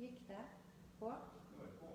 Gikk det på? Nå er det på.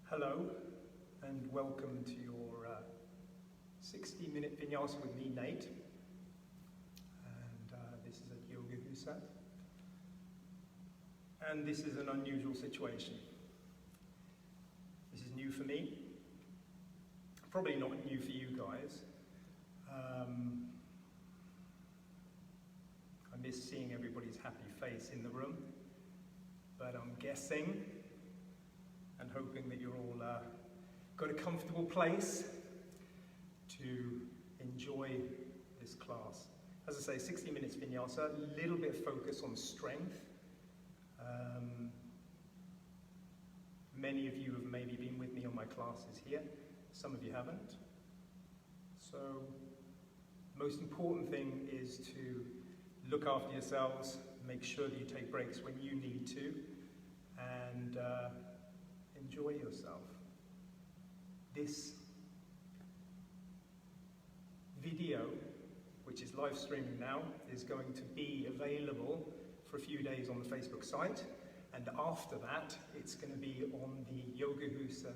Hello and welcome to your 60-minute vinyasa with me, Nate. And this is at VINYASA. And this is an unusual situation. This is new for me. Probably not new for you guys. I miss seeing everybody's happy face in the room, but I'm guessing and hoping that you're all got a comfortable place to enjoy this class. As I say, 60 minutes vinyasa, a little bit of focus on strength. Many of you have maybe been with me on my classes here, some of you haven't. So, the most important thing is to look after yourselves, make sure that you take breaks when you need to, and enjoy yourself. This video, which is live streaming now, is going to be available for a few days on the Facebook site, and after that it's going to be on the VINYASA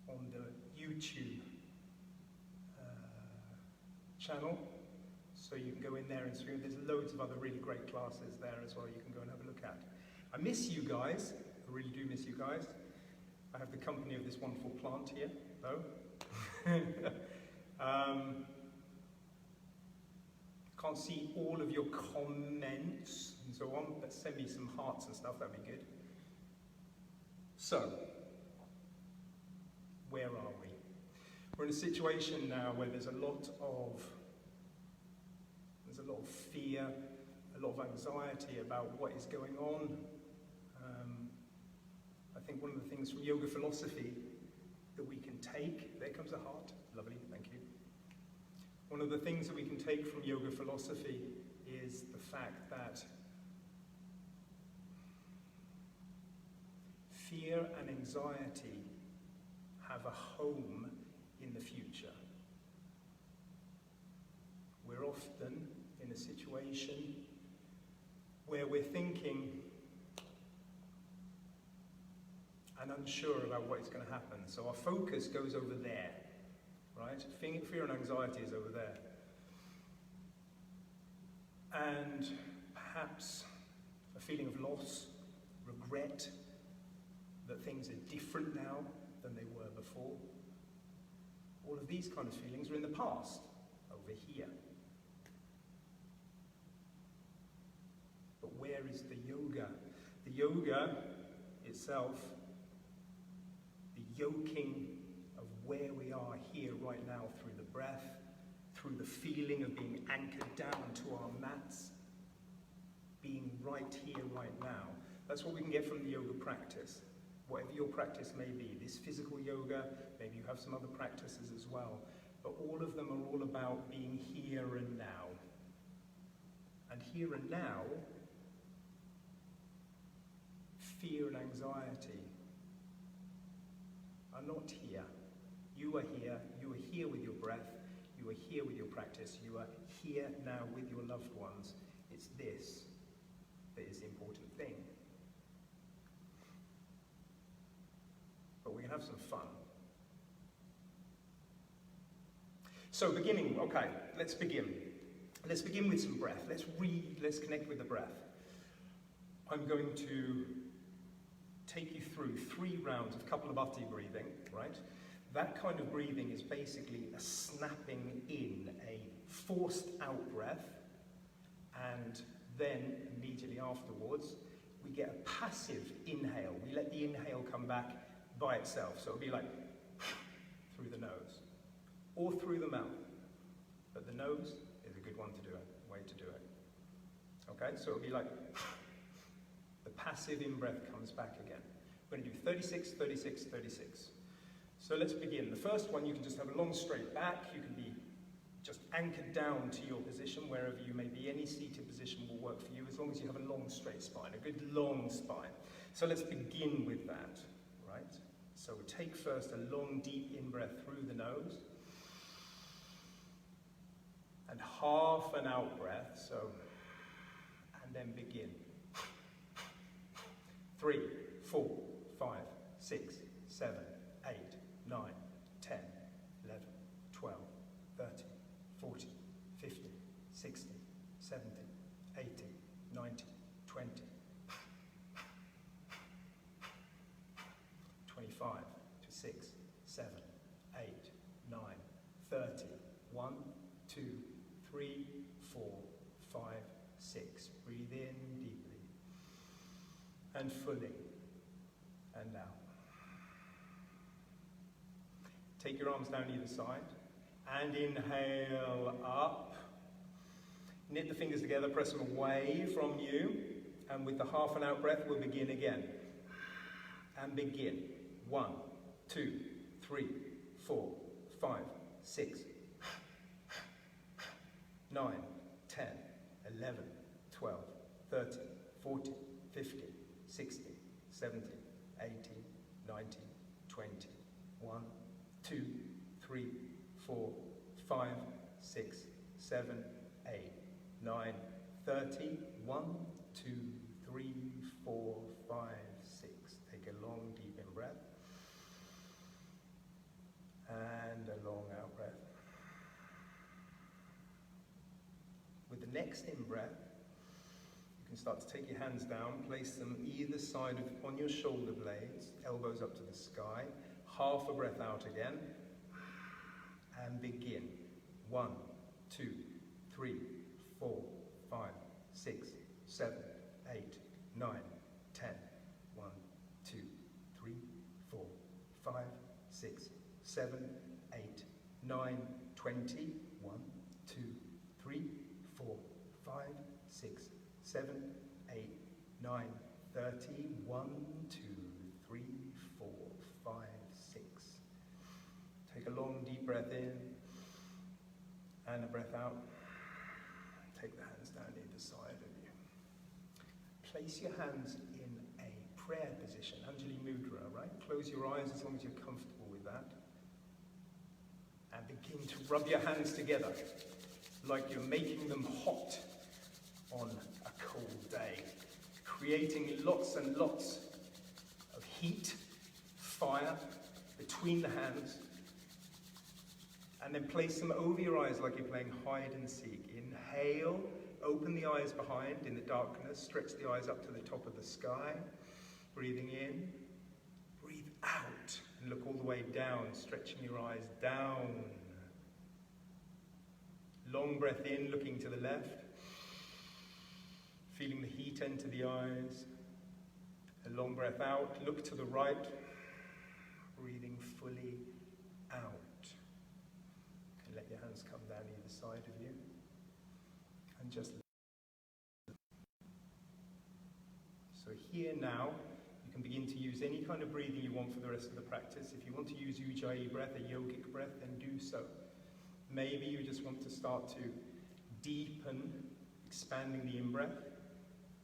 on the YouTube channel, so you can go in there and stream. There's loads of other really great classes there as well you can go and have a look at. I miss you guys, I really do miss you guys. I have the company of this wonderful plant here, though. Can't see all of your comments and so on, but send me some hearts and stuff, that'd be good. So, where are we? We're in a situation now where there's a lot of fear, a lot of anxiety about what is going on. I think one of the things from yoga philosophy that we can take, there comes a heart, lovely, thank you. One of the things that we can take from yoga philosophy is the fact that fear and anxiety have a home in the future. We're often in a situation where we're thinking and unsure about what is going to happen. So our focus goes over there, right? Fear and anxiety is over there. And perhaps a feeling of loss, regret, that things are different now than they were before. All of these kind of feelings are in the past, over here. But where is the yoga? The yoga itself, the yoking of where we are here right now through the breath, through the feeling of being anchored down to our mats, being right here, right now. That's what we can get from the yoga practice. Whatever your practice may be, this physical yoga, maybe you have some other practices as well, but all of them are all about being here and now. And here and now, fear and anxiety are not here. You are here with your breath, you are here with your practice, you are here now with your loved ones. It's this that is the important thing. But we can have some fun. So okay, let's begin. Let's begin with some breath. Let's connect with the breath. I'm going to take you through 3 rounds of Kapalabhati breathing, right? That kind of breathing is basically a snapping in, a forced out breath, and then immediately afterwards, we get a passive inhale. We let the inhale come back by itself. So it'll be like through the nose or through the mouth. But the nose is a good way to do it. Okay, so it'll be like the passive in-breath comes back again. We're going to do 36, 36, 36. So let's begin. The first one, you can just have a long straight back. You can be just anchored down to your position, wherever you may be. Any seated position will work for you as long as you have a long straight spine, a good long spine. So let's begin with that, right? So we take first a long deep in-breath through the nose and half an out-breath, so, and then begin. 3, 4, 5, 6, 7, 8, 9, 10, 11, 12, 13, 14, 15, 16, 17, 18, 19, 20, 25, 26, 7, 8, 9, 30, 1, 2, 3, 4, 5, 6. Breathe in deeply and fully and out. Take your arms down either side and inhale up. Knit the fingers together, press them away from you, and with the half and out breath we'll begin again. And begin. 1, 2, 3, 4, 5, 6, 9, 10, 11, 12, 13, 14, 15, 16, 17, 18, 19, 20, 1, 2, 3, 4, 5, 6, 7, 8, 9, 30, 1, 2, 3, 4, 5, 6. Take a long deep in breath and a long out breath. With the next in breath, you can start to take your hands down, place them either side on your shoulder blades, elbows up to the sky, half a breath out again, and begin. 1, 2, 3, 4, 5, 6, 7, 8, 9, 10, 1, 2, 3, 4, 5, 6, 7, 8, 9, 20, 1, 2, 3, 4, 5, 6, 7, 8, 9, 30, 1, 2, 3, 4, 5, 6. Take a long deep breath in and a breath out. Take the hands down either side of you. Place your hands in a prayer position, Anjali Mudra, right? Close your eyes as long as you're comfortable with that. And begin to rub your hands together like you're making them hot on a cold day, creating lots and lots of heat, fire between the hands, and then place them over your eyes like you're playing hide and seek. Inhale, open the eyes behind in the darkness, stretch the eyes up to the top of the sky, breathing in, breathe out, and look all the way down, stretching your eyes down. Long breath in, looking to the left, feeling the heat enter the eyes. A long breath out, look to the right, breathing fully out. You can let your hands come down either side of you. And just so here now, you can begin to use any kind of breathing you want for the rest of the practice. If you want to use Ujjayi breath, a yogic breath, then do so. Maybe you just want to start to deepen, expanding the in-breath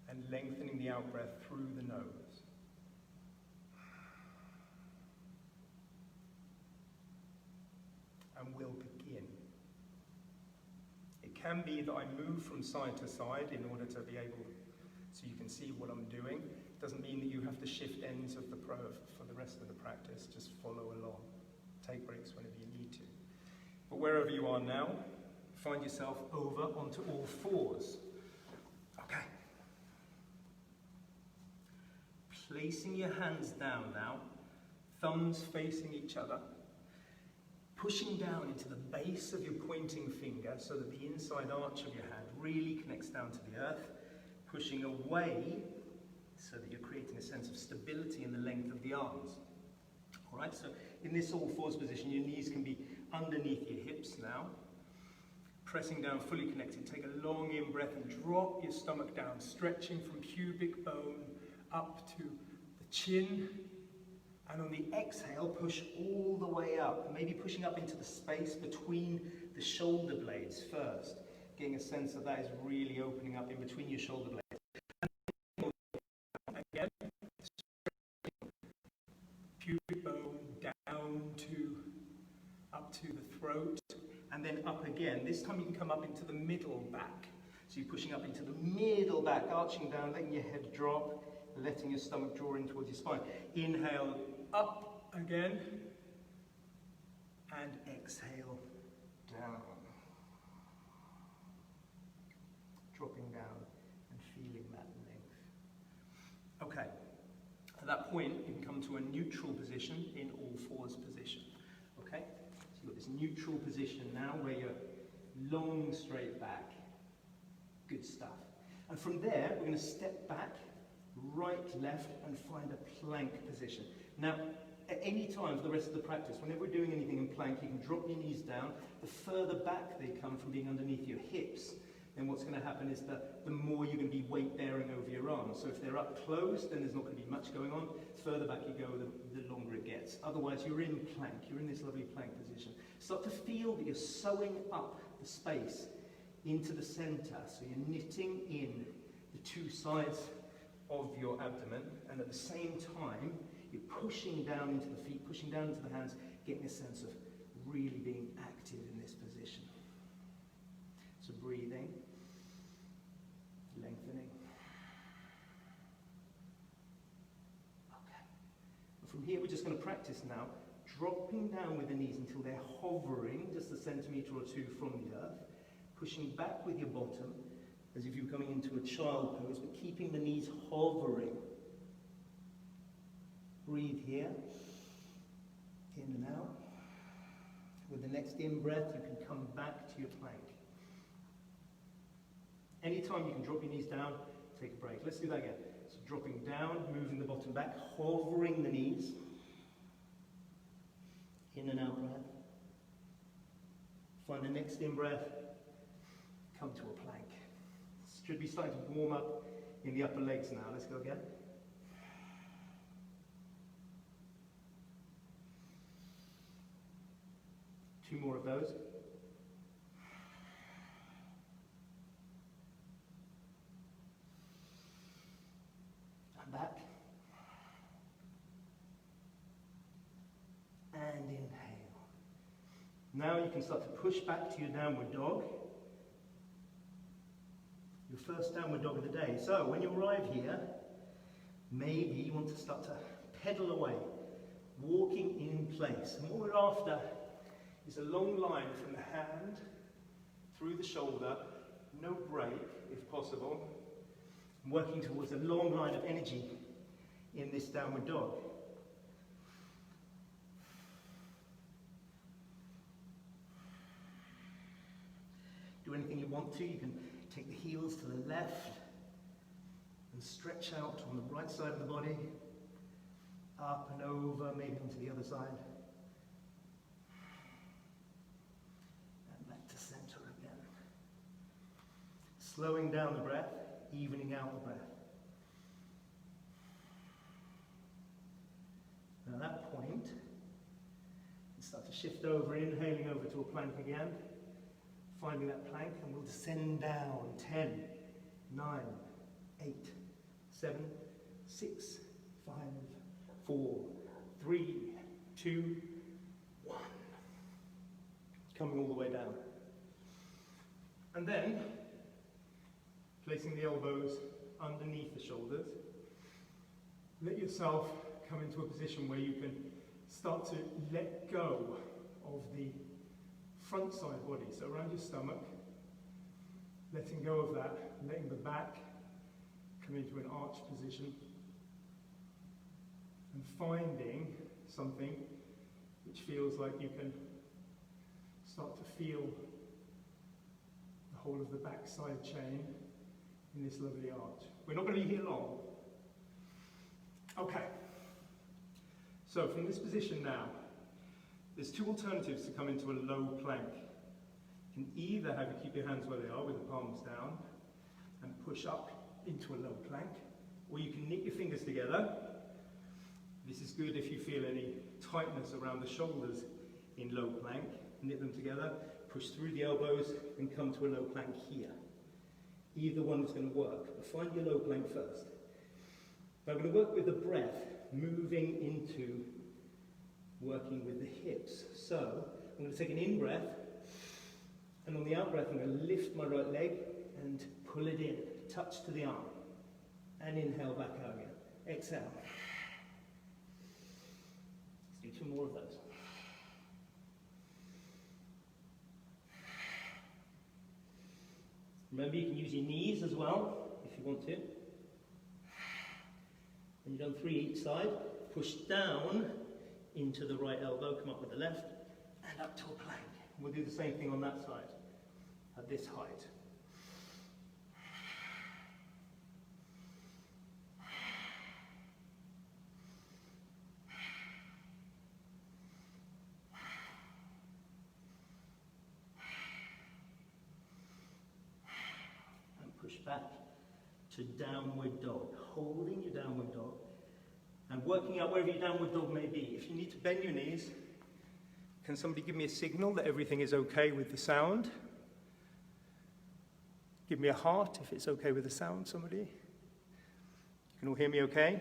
and lengthening the out-breath through the nose. And we'll begin. It can be that I move from side to side in order to be able, so you can see what I'm doing. It doesn't mean that you have to shift ends of the for the rest of the practice. Just follow along. Take breaks whenever you need to. But wherever you are now, find yourself over onto all fours. Okay. Placing your hands down now, thumbs facing each other, pushing down into the base of your pointing finger so that the inside arch of your hand really connects down to the earth, pushing away so that you're creating a sense of stability in the length of the arms. All right, so in this all fours position, your knees can be underneath your hips now. Pressing down, fully connected. Take a long in-breath and drop your stomach down, stretching from pubic bone up to the chin. And on the exhale, push all the way up, maybe pushing up into the space between the shoulder blades first. Getting a sense that that is really opening up in between your shoulder blades. And again, pubic bone down to, up to the throat, and then up again. This time you can come up into the middle back. So you're pushing up into the middle back, arching down, letting your head drop, letting your stomach draw in towards your spine. Inhale up again, and exhale down. Dropping down and feeling that length. Okay, at that point you can come to a neutral position in all fours position. Okay, so you've got this neutral position now where you're long straight back. Good stuff. And from there we're going to step back, right, left, and find a plank position. Now, at any time for the rest of the practice, whenever we're doing anything in plank, you can drop your knees down. The further back they come from being underneath your hips, then what's going to happen is that the more you're going to be weight bearing over your arms. So if they're up close, then there's not going to be much going on. The further back you go, the longer it gets. Otherwise, you're in plank. You're in this lovely plank position. Start to feel that you're sewing up the space into the center. So you're knitting in the two sides of your abdomen, and at the same time, you're pushing down into the feet, pushing down into the hands, getting a sense of really being active in this position. So breathing, lengthening. Okay. And from here, we're just going to practice now, dropping down with the knees until they're hovering just a centimetre or two from the earth, pushing back with your bottom as if you're coming into a child pose, but keeping the knees hovering. Breathe here, in and out. With the next in-breath, you can come back to your plank. Anytime you can drop your knees down, take a break. Let's do that again. So dropping down, moving the bottom back, hovering the knees. In and out breath. Find the next in-breath, come to a plank. Should be starting to warm up in the upper legs now. Let's go again. Two more of those. And back. And inhale. Now you can start to push back to your downward dog. Your first downward dog of the day. So when you arrive here, maybe you want to start to pedal away, walking in place. And what we're after is a long line from the hand through the shoulder, no break if possible, working towards a long line of energy in this downward dog. Do anything you want to. You can take the heels to the left and stretch out on the right side of the body, up and over, maybe onto the other side. And back to center again. Slowing down the breath, evening out the breath. And at that point, you start to shift over, inhaling over to a plank again. Finding that plank, and we'll descend down. 10, 9, 8, 7, 6, 5, 4, 3, 2, 1. Coming all the way down. And then, placing the elbows underneath the shoulders, let yourself come into a position where you can start to let go of the front side body, so around your stomach, letting go of that, letting the back come into an arch position, and finding something which feels like you can start to feel the whole of the back side chain in this lovely arch. We're not going to be here long. Okay, so from this position now, there's two alternatives to come into a low plank. You can either have you keep your hands where they are with the palms down and push up into a low plank, or you can knit your fingers together. This is good if you feel any tightness around the shoulders in low plank. Knit them together, push through the elbows and come to a low plank here. Either one is going to work, but find your low plank first. But I'm going to work with the breath, moving into working with the hips. So I'm going to take an in-breath, and on the out-breath I'm going to lift my right leg and pull it in, touch to the arm, and inhale back out again. exhale. Let's do 2 more of those. Remember, you can use your knees as well, if you want to. When you've done 3 each side, push down into the right elbow, come up with the left, and up to a plank. We'll do the same thing on that side, at this height. Back to downward dog, holding your downward dog and working out wherever your downward dog may be. If you need to bend your knees, can somebody give me a signal that everything is okay with the sound? Give me a heart if it's okay with the sound, somebody. You can all hear me okay?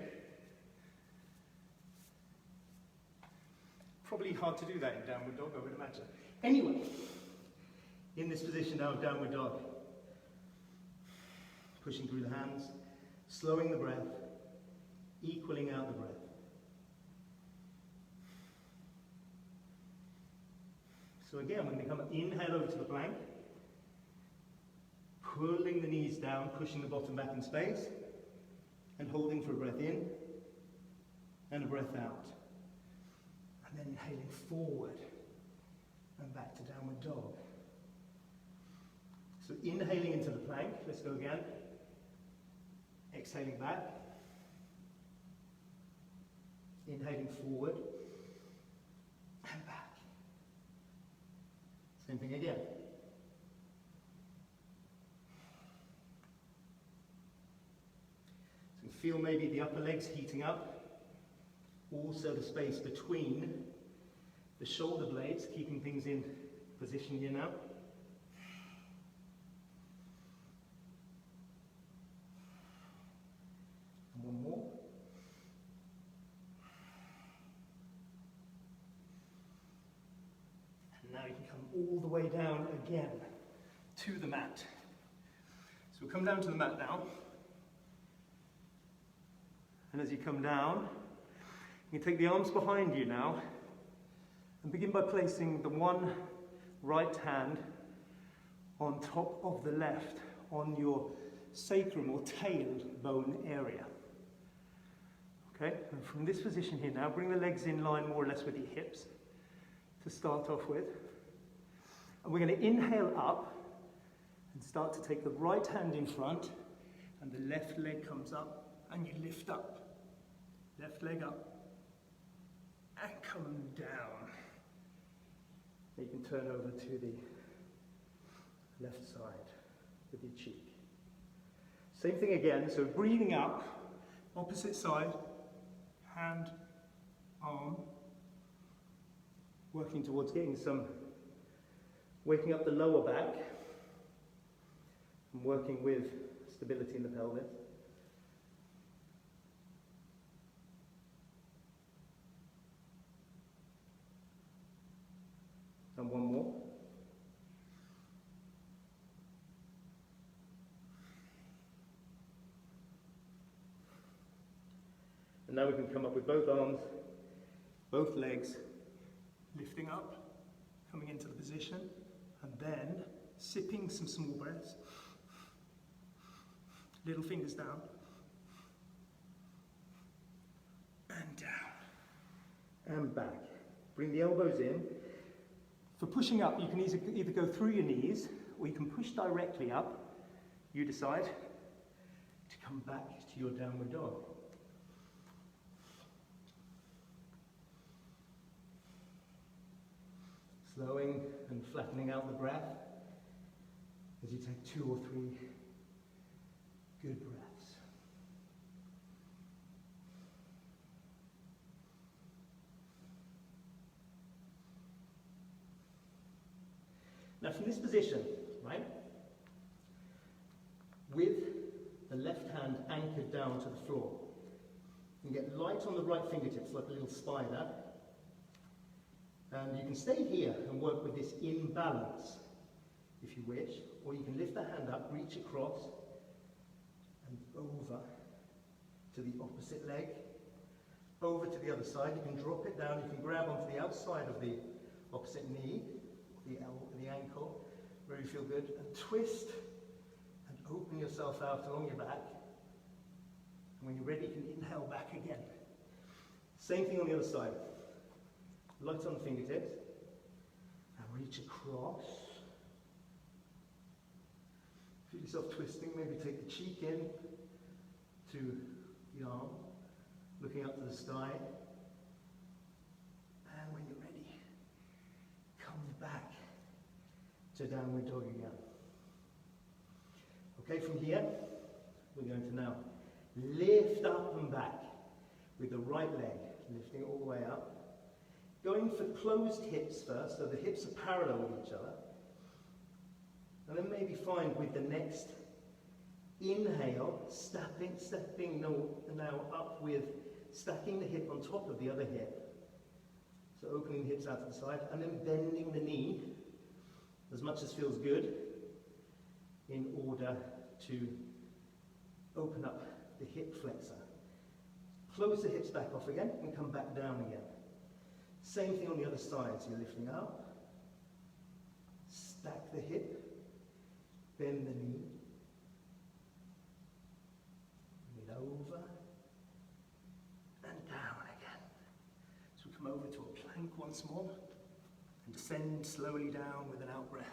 Probably hard to do that in downward dog, I would imagine. Anyway, in this position now of downward dog, pushing through the hands, slowing the breath, equaling out the breath. So again, when we come inhale over to the plank, pulling the knees down, pushing the bottom back in space, and holding for a breath in, and a breath out. And then inhaling forward, and back to downward dog. So inhaling into the plank, let's go again. Exhaling back, inhaling forward, and back. Same thing again. So you feel maybe the upper legs heating up, also the space between the shoulder blades, keeping things in position here now. One more. And now you can come all the way down again to the mat. So we'll come down to the mat now. And as you come down, you can take the arms behind you now and begin by placing the one right hand on top of the left on your sacrum or tailbone area. Okay, and from this position here now, bring the legs in line more or less with your hips to start off with. And we're going to inhale up and start to take the right hand in front and the left leg comes up and you lift up. Left leg up and come down. You can turn over to the left side with your cheek. Same thing again, so breathing up, opposite side, hand, arm, working towards getting some, waking up the lower back, and working with stability in the pelvis. And one more. And now we can come up with both arms, both legs, lifting up, coming into the position, and then sipping some small breaths. Little fingers down. And down. And back. Bring the elbows in. For pushing up, you can either go through your knees, or you can push directly up. You decide to come back to your downward dog. Slowing and flattening out the breath as you take 2 or 3 good breaths. Now from this position, right, with the left hand anchored down to the floor, you can get light on the right fingertips like a little spider. And you can stay here and work with this in balance, if you wish, or you can lift the hand up, reach across, and over, to the opposite leg, over to the other side. You can drop it down, you can grab onto the outside of the opposite knee, the ankle, where you feel good, and twist and open yourself out along your back. And when you're ready, you can inhale back again. Same thing on the other side. Light on the fingertips, and reach across. Feel yourself twisting, maybe take the cheek in to the arm, looking up to the sky. And when you're ready, come back to downward dog again. Okay, from here, we're going to now lift up and back with the right leg, lifting all the way up. Going for closed hips first, so the hips are parallel with each other. And then maybe find with the next inhale, stepping now up with stacking the hip on top of the other hip. So opening the hips out to the side, and then bending the knee as much as feels good in order to open up the hip flexor. Close the hips back off again and come back down again. Same thing on the other side, so you're lifting up, stack the hip, bend the knee, bring it over and down again. So we come over to a plank once more and descend slowly down with an out breath.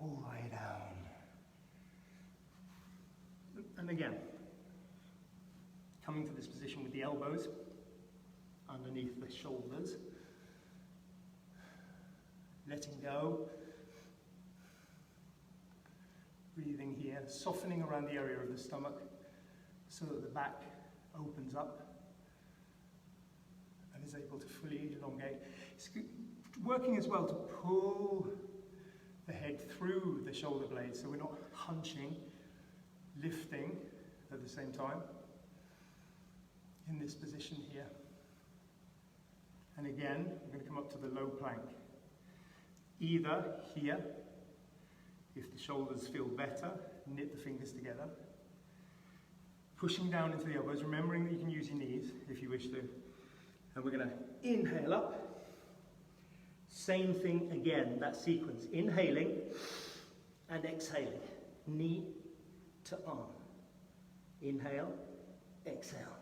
All the way down. And again, coming to this position with the elbows underneath the shoulders, letting go, breathing here, softening around the area of the stomach so that the back opens up and is able to fully elongate. It's working as well to pull the head through the shoulder blades so we're not hunching, lifting at the same time in this position here. And again, we're going to come up to the low plank. Either here, if the shoulders feel better, knit the fingers together. Pushing down into the elbows, remembering that you can use your knees if you wish to. And we're going to inhale up. Same thing again, that sequence. Inhaling and exhaling. Knee to arm. Inhale, exhale.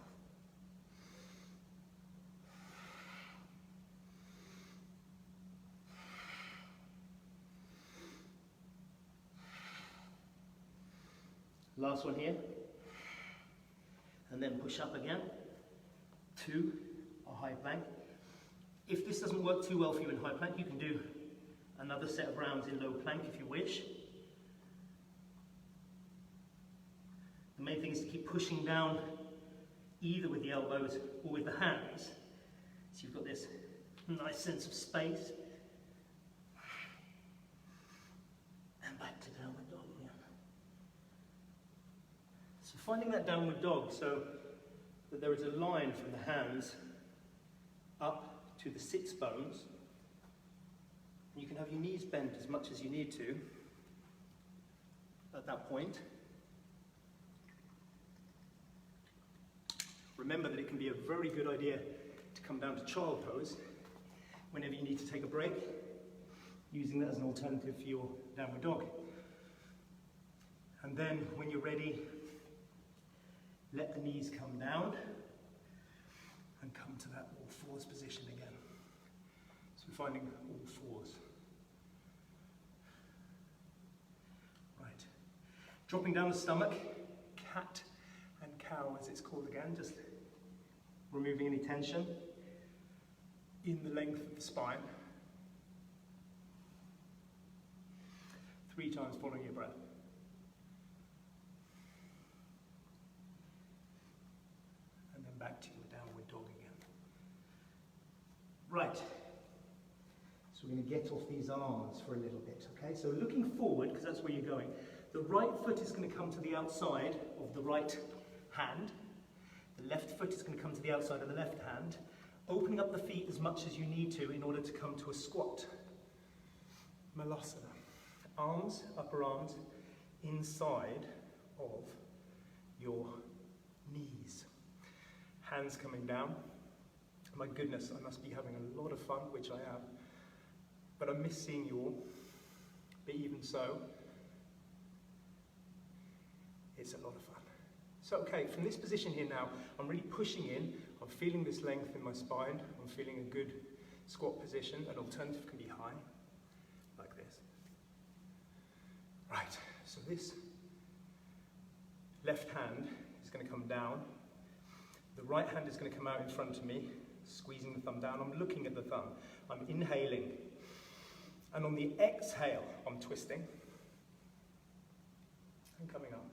Last one here. And then push up again to a high plank. If this doesn't work too well for you in high plank, you can do another set of rounds in low plank if you wish. The main thing is to keep pushing down either with the elbows or with the hands. So you've got this nice sense of space. And back to downward dog again. So finding that downward dog so that there is a line from the hands up to the sits bones. And you can have your knees bent as much as you need to at that point. Remember that it can be a very good idea to come down to child pose whenever you need to take a break, using that as an alternative for your downward dog. And then when you're ready, let the knees come down and come to that all fours position again. So we're finding all fours. Right. Dropping down the stomach, cat and cow as it's called again, just removing any tension in the length of the spine. 3 times following your breath. And then back to your downward dog again. Right. So we're going to get off these arms for a little bit, okay? So looking forward, because that's where you're going, the right foot is going to come to the outside of the right hand. The left foot is going to come to the outside of the left hand, opening up the feet as much as you need to in order to come to a squat. Malasana. Arms, upper arms, inside of your knees. Hands coming down. My goodness, I must be having a lot of fun, which I am. But I miss seeing you all. But even so, it's a lot of fun. So, okay, from this position here now, I'm really pushing in. I'm feeling this length in my spine. I'm feeling a good squat position. An alternative can be high, like this. Right, so this left hand is going to come down. The right hand is going to come out in front of me, squeezing the thumb down. I'm looking at the thumb. I'm inhaling. And on the exhale, I'm twisting and coming up.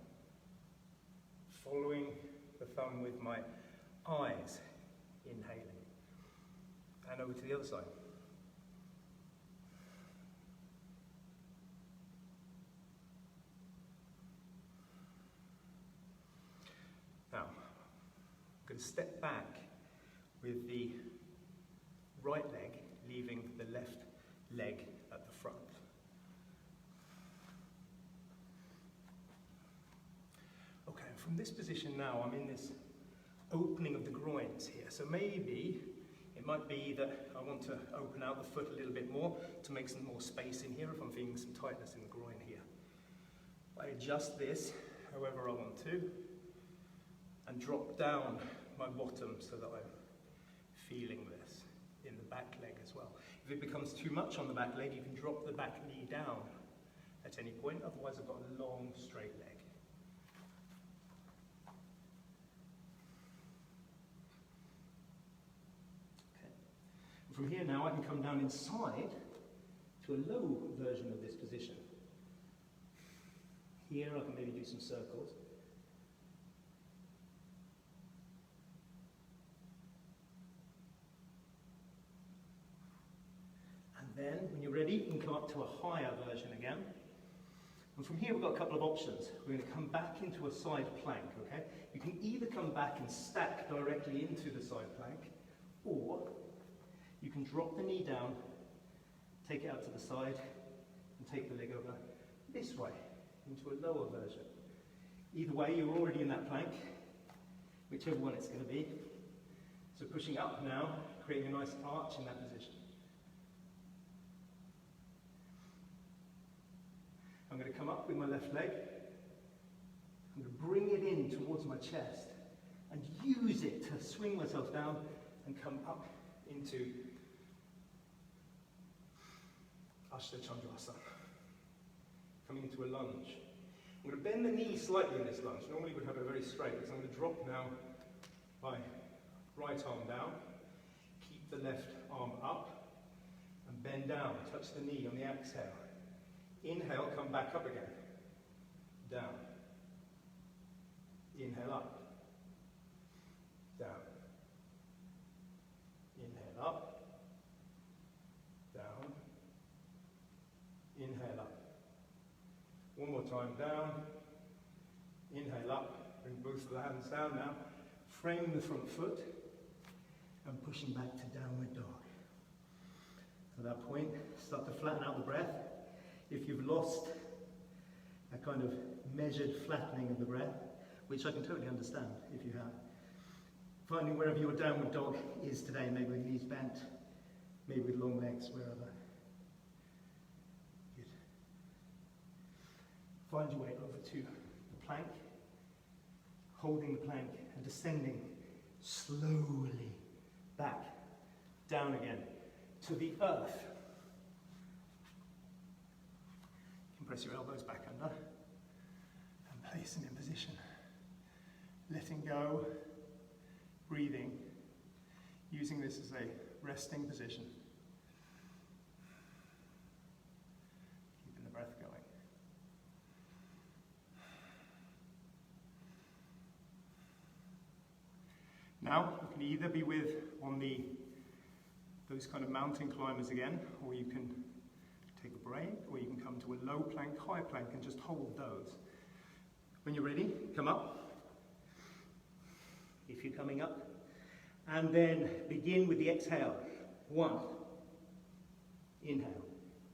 Following the thumb with my eyes, inhaling. And over to the other side. Now, I'm going to step back with the right leg, leaving the left leg at the front. Okay, and from this position now, I'm in this opening of the groins here. So maybe it might be that I want to open out the foot a little bit more to make some more space in here if I'm feeling some tightness in the groin here. I adjust this however I want to and drop down my bottom so that I'm feeling this in the back leg as well. If it becomes too much on the back leg, you can drop the back knee down at any point, otherwise I've got a long straight leg. Okay. From here now I can come down inside to a low version of this position. Here I can maybe do some circles. Then, when you're ready, you can come up to a higher version again. And from here, we've got a couple of options. We're going to come back into a side plank, okay? You can either come back and stack directly into the side plank, or you can drop the knee down, take it out to the side, and take the leg over this way, into a lower version. Either way, you're already in that plank, whichever one it's going to be. So pushing up now, creating a nice arch in that position. I'm going to come up with my left leg. I'm going to bring it in towards my chest and use it to swing myself down and come up into Ashtachandrasana. Coming into a lunge. I'm going to bend the knee slightly in this lunge. Normally we'd have it very straight, so I'm going to drop now my right arm down, keep the left arm up, and bend down. Touch the knee on the exhale. Inhale, come back up again. Down. Inhale up. Down. Inhale up. Down. Inhale up. One more time, down. Inhale up. Bring both of the hands down now. Frame the front foot and pushing back to downward dog. At that point, start to flatten out the breath. If you've lost a kind of measured flattening of the breath, which I can totally understand if you have, finding wherever your downward dog is today, maybe with knees bent, maybe with long legs, wherever. Good. Find your way over to the plank, holding the plank and descending slowly back, down again, to the earth. Press your elbows back under and place them in position. Letting go, breathing, using this as a resting position. Keeping the breath going. Now, you can either be on those kind of mountain climbers again, or you can take a break, or you can come to a low plank, high plank, and just hold those. When you're ready, come up. If you're coming up. And then begin with the exhale. 1. Inhale.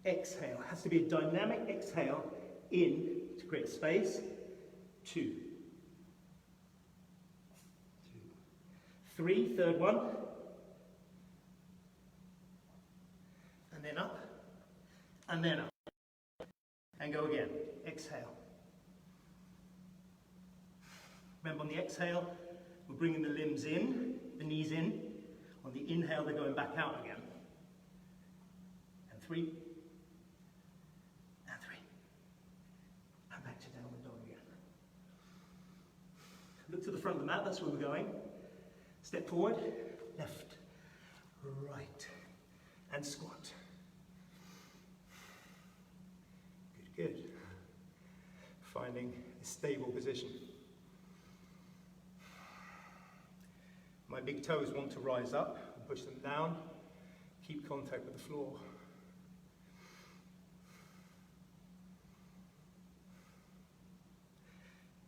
Exhale. It has to be a dynamic exhale in to create space. 2. 3, third one. And then up. And then up. And go again. Exhale. Remember, on the exhale, we're bringing the limbs in, the knees in. On the inhale, they're going back out again. And 3. And 3. And back to downward dog again. Look to the front of the mat, that's where we're going. Step forward, left, right, and squat. Good, good. Finding a stable position. My big toes want to rise up and push them down. Keep contact with the floor.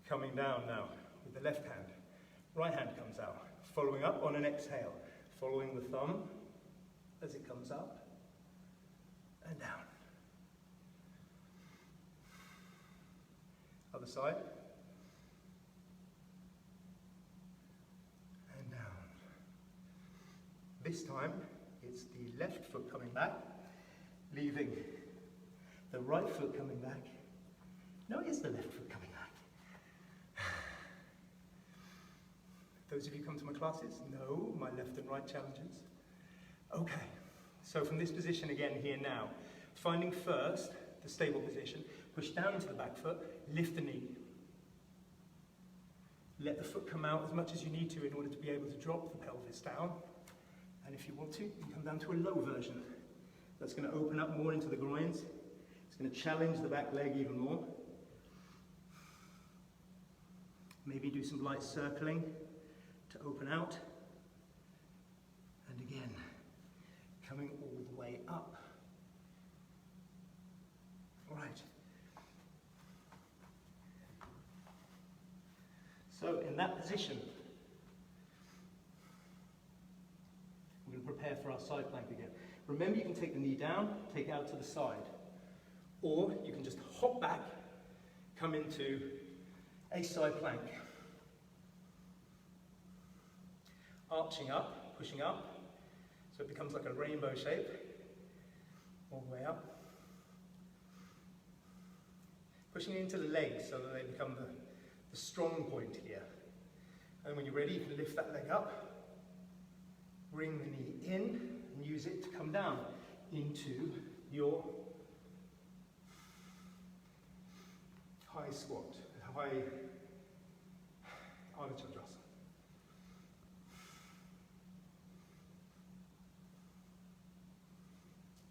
Coming down now with the left hand. Right hand comes out. Following up on an exhale. Following the thumb as it comes up and down. Other side. And down. This time, it's the left foot coming back, leaving the right foot coming back. No, it is the left foot coming back. Those of you who come to my classes know my left and right challenges. Okay, so from this position again here now, finding first the stable position, push down into the back foot, lift the knee. Let the foot come out as much as you need to in order to be able to drop the pelvis down. And if you want to, you can come down to a low version. That's going to open up more into the groins. It's going to challenge the back leg even more. Maybe do some light circling to open out. And again, coming all the way up. All right. So in that position, we're going to prepare for our side plank again. Remember, you can take the knee down, take it out to the side. Or you can just hop back, come into a side plank. Arching up, pushing up, so it becomes like a rainbow shape, all the way up. Pushing into the legs so that they become the strong point here. And when you're ready, you can lift that leg up, bring the knee in, and use it to come down into your high squat, high Ardha.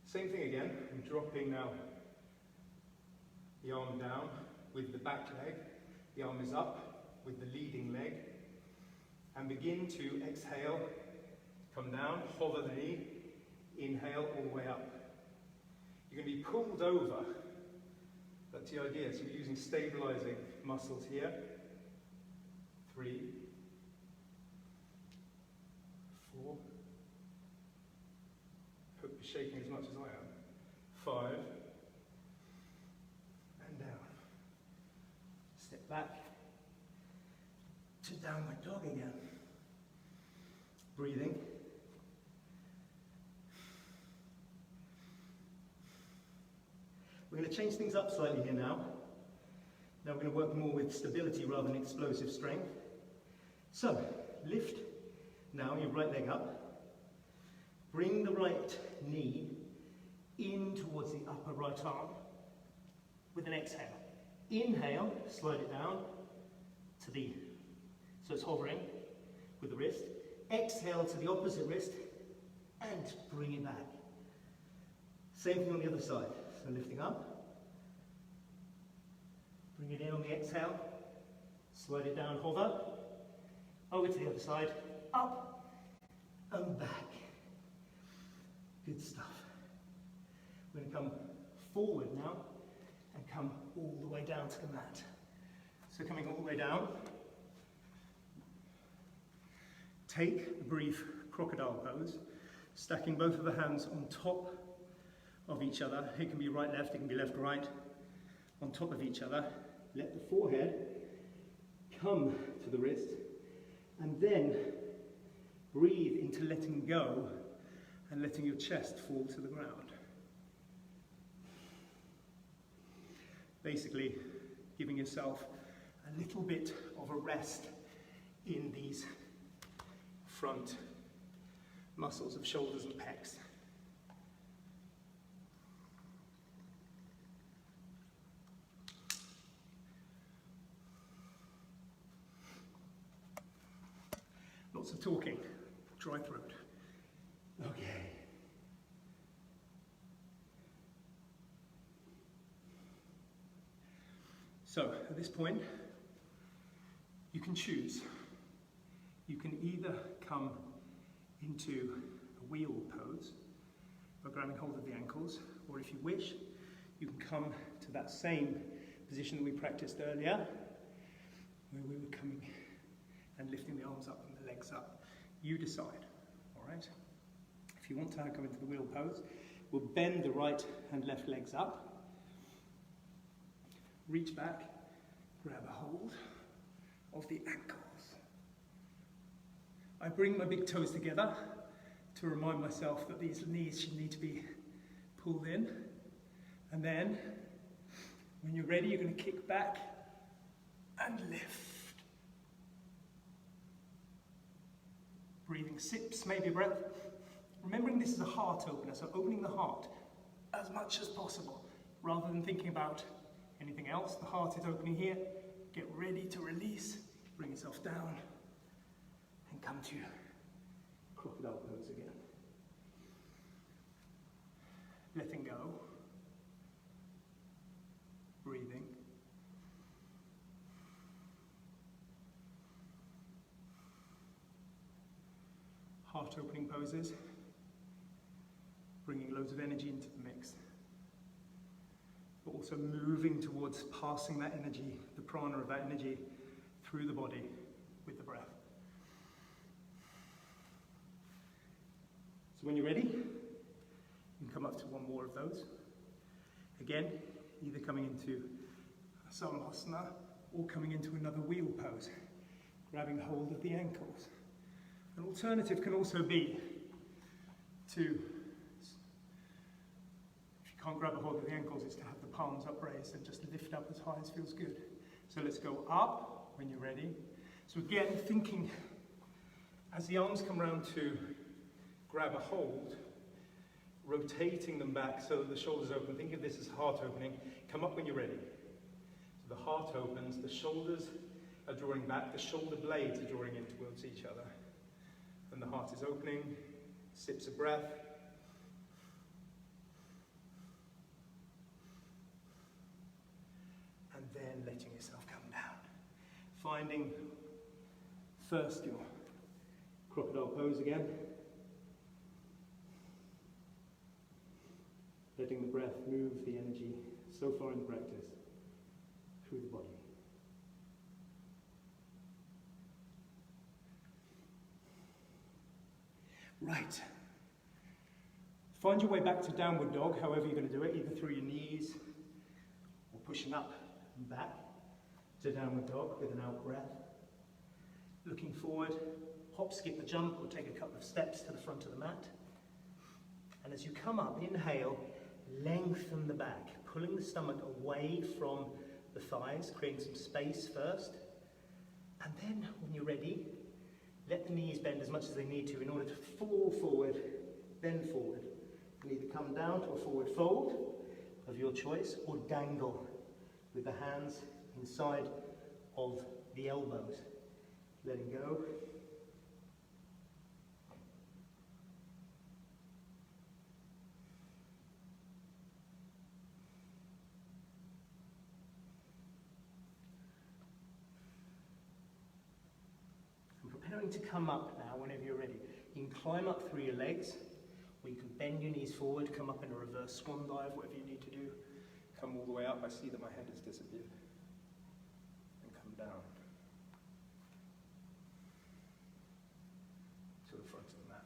Same thing again, I'm dropping now the arm down with the back leg, the arm is up with the leading leg, and begin to exhale, come down, hover the knee, inhale all the way up. You're going to be pulled over, that's the idea, so you're using stabilizing muscles here. 3, 4, hope you're shaking as much as I am. 5, and down. Step back to downward dog again. Breathing. We're going to change things up slightly here now. Now we're going to work more with stability rather than explosive strength. So, lift now your right leg up. Bring the right knee in towards the upper right arm with an exhale. Inhale, slide it down to the, so it's hovering with the wrist. Exhale to the opposite wrist and bring it back. Same thing on the other side. So lifting up, bring it in on the exhale, slide it down, hover, over to the other side, up and back. Good stuff. We're going to come forward now and come all the way down to the mat. So coming all the way down, take a brief crocodile pose, stacking both of the hands on top of each other. It can be right, left, it can be left, right, on top of each other. Let the forehead come to the wrist, and then Breathe into letting go and letting your chest fall to the ground. Basically, giving yourself a little bit of a rest in these front muscles of shoulders and pecs. Lots of talking, dry throat. Okay. So, at this point, you can choose. You can either come into a wheel pose by grabbing hold of the ankles, or if you wish, you can come to that same position that we practiced earlier, where we were coming and lifting the arms up and the legs up. You decide, all right? If you want to come into the wheel pose, we'll bend the right and left legs up, reach back, grab a hold of the ankles. I bring my big toes together to remind myself that these knees should need to be pulled in. And then, when you're ready, you're going to kick back and lift. Breathing sips, maybe breath. Remembering this is a heart opener, so opening the heart as much as possible, rather than thinking about anything else. The heart is opening here. Get ready to release. Bring yourself down and come to crocodile pose again. Letting go. Breathing. Heart opening poses. Bringing loads of energy into the mix. But also moving towards passing that energy, the prana of that energy, through the body with the breath. So when you're ready, you can come up to one more of those. Again, either coming into Samahasana or coming into another wheel pose, grabbing hold of the ankles. An alternative can also be to, if you can't grab a hold of the ankles, is to have the palms upraised and just lift up as high as feels good. So let's go up when you're ready. So again, thinking as the arms come round to grab a hold, rotating them back so that the shoulders open. Think of this as heart opening. Come up when you're ready. So the heart opens, the shoulders are drawing back, the shoulder blades are drawing in towards each other. And the heart is opening, sips of breath. And then letting yourself come down. Finding first your crocodile pose again. Letting the breath move the energy so far in the practice through the body. Right. Find your way back to downward dog, however you're going to do it, either through your knees or pushing up and back to downward dog with an out breath. Looking forward, hop, skip, a jump, or take a couple of steps to the front of the mat. And as you come up, inhale, lengthen the back, pulling the stomach away from the thighs, creating some space first. And then, when you're ready, let the knees bend as much as they need to in order to fall forward, bend forward. You can either come down to a forward fold of your choice or dangle with the hands inside of the elbows. Letting go. Preparing to come up now whenever you're ready. You can climb up through your legs, or you can bend your knees forward, come up in a reverse swan dive, whatever you need to do. Come all the way up. I see that my head has disappeared. And come down to the front of the mat.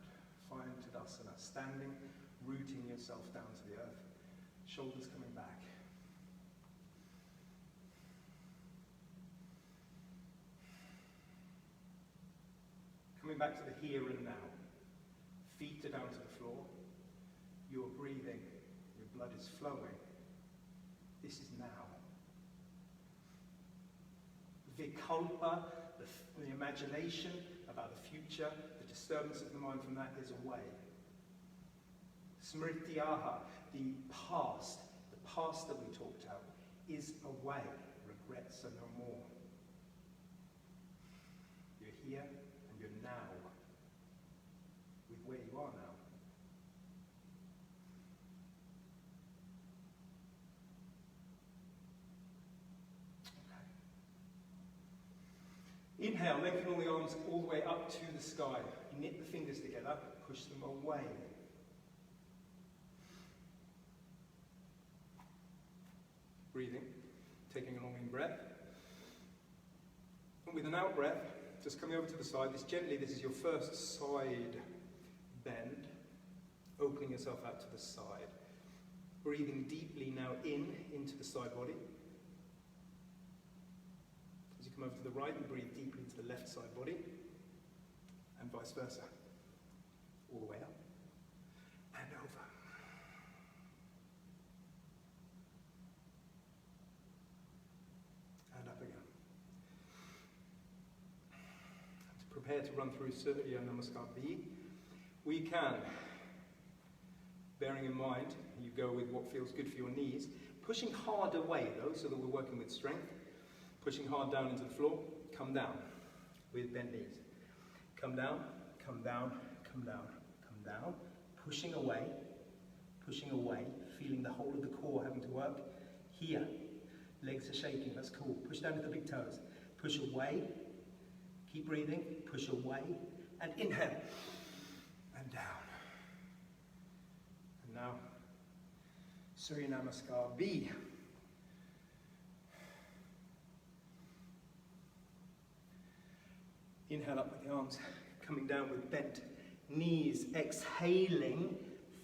Find Tadasana, standing, rooting yourself down to the earth. Shoulders coming back. Coming back to the here and now. Feet are down to the floor. You're breathing. Your blood is flowing. This is now. Vikalpa, the imagination about the future, the disturbance of the mind from that is away. Smrityaha, the past that we talked about, is away. Regrets are no more. You're here and you're now, with where you are now. Okay. Inhale, lengthen all the arms all the way up to the sky. Knit the fingers together, push them away. Breathing, taking a long in breath. And with an out breath, just coming over to the side, this is your first side bend, opening yourself out to the side. Breathing deeply now into the side body. As you come over to the right, you breathe deeply into the left side body, and vice versa. All the way up, and over. Prepare to run through Surya Namaskar B. We can, bearing in mind, you go with what feels good for your knees, pushing hard away though, so that we're working with strength, pushing hard down into the floor, come down with bent knees. Come down, come down, come down, come down, pushing away, feeling the whole of the core having to work. Here, legs are shaking, that's cool. Push down to the big toes, push away. Keep breathing, push away, and inhale, and down. And now, Surya Namaskar B. Inhale up with the arms, coming down with bent knees, exhaling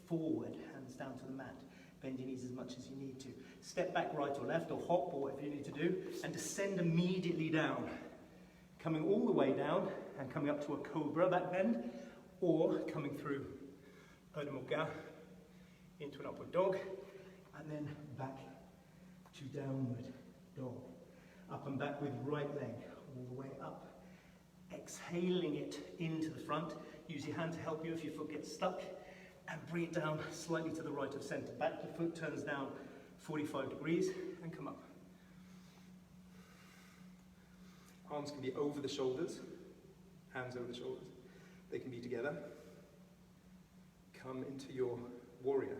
forward, hands down to the mat. Bend your knees as much as you need to. Step back right or left, or hop, or whatever you need to do, and descend immediately down. Coming all the way down and coming up to a cobra, that bend, or coming through Urdhva Mukha into an upward dog, and then back to downward dog. Up and back with right leg, all the way up. Exhaling it into the front. Use your hand to help you if your foot gets stuck, and bring it down slightly to the right of center. Back, your foot turns down 45 degrees, and come up. Arms can be over the shoulders, hands over the shoulders. They can be together. Come into your warrior.